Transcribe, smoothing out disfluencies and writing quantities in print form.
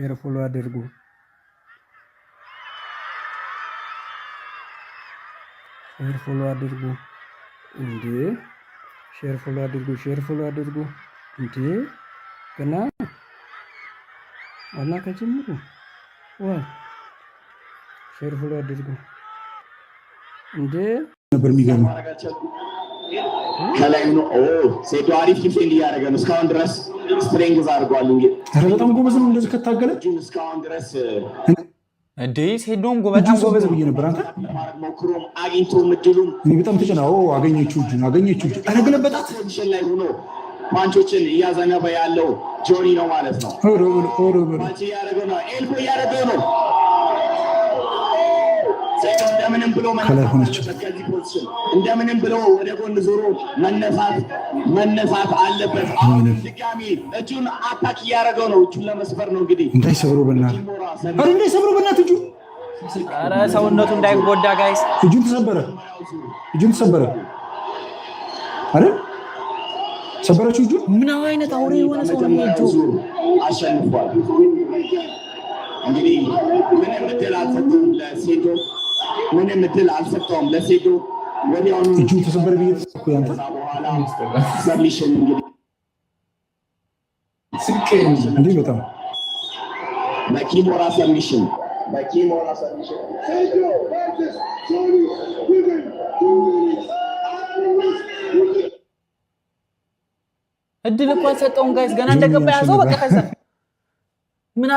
ሼር ፎሎ አድርጉ። ሼር ፎሎ አድርጉ እንዴ! ሼር ፎሎ አድርጉ። ሼር ፎሎ አድርጉ እንዴ! ገና አላ ከጀምሩ ወይ ሼር ፎሎ አድርጉ እንዴ! ነበር የሚገርም ከላይ ነው። ሴዶ አሪፍ ዲፌንድ እያደረገ ነው እስካሁን ድረስ ስትሬንግዝ አድርጓል። እንግዲህ ኧረ በጣም ጎበዝ ነው እንደዚህ ከታገለ እስካሁን ድረስ እንዴ ሴዶም በጣም ጎበዝ ነው ነበር። አንተ ሞክሮም አግኝቶም እድሉም እኔ በጣም ተጨናው አገኘችው እጁ ኧረ ገለበጣት ፖዚሽን ላይ ሆኖ ፓንቾችን እያዘነበ ያለው ጆኒ ነው ማለት ነው። ፓንች እያደረገ ነው፣ ኤልቦ እያደረገ ነው። ሴዶ እንደምንም ብሎ ከዚህ ፖዚሽን እንደምንም ብሎ ወደ ጎን ዞሮ መነሳት አለበት። አሁን ድጋሚ እጁን አታክ እያደረገው ነው። እጁን ለመስበር ነው እንግዲህ እንዳይሰብረው በእናትህ እጁ ኧረ ሰውነቱ እንዳይጎዳ ጋይስ። እጁን ተሰበረ አይደል? ሰበረችው እጁን። ምን አይነት አውሬ የሆነ ሰው ነው እጁ። አሸንፏል እንግዲህ ምንም እድል አልሰጠውም ለሴዶ ምንም እድል አልሰጠውም ለሴዶ። ወዲያውኑ እጁ ተሰበረ ብዬ ተስኩ ያንተ ሰብሚሽን እንግዲህ እንዴ በጣም በኪሞራ ሰብሚሽን እድል እኮ አልሰጠውም ጋይስ። ገና እንደገባ ያዘው በቃ ከዛ ምን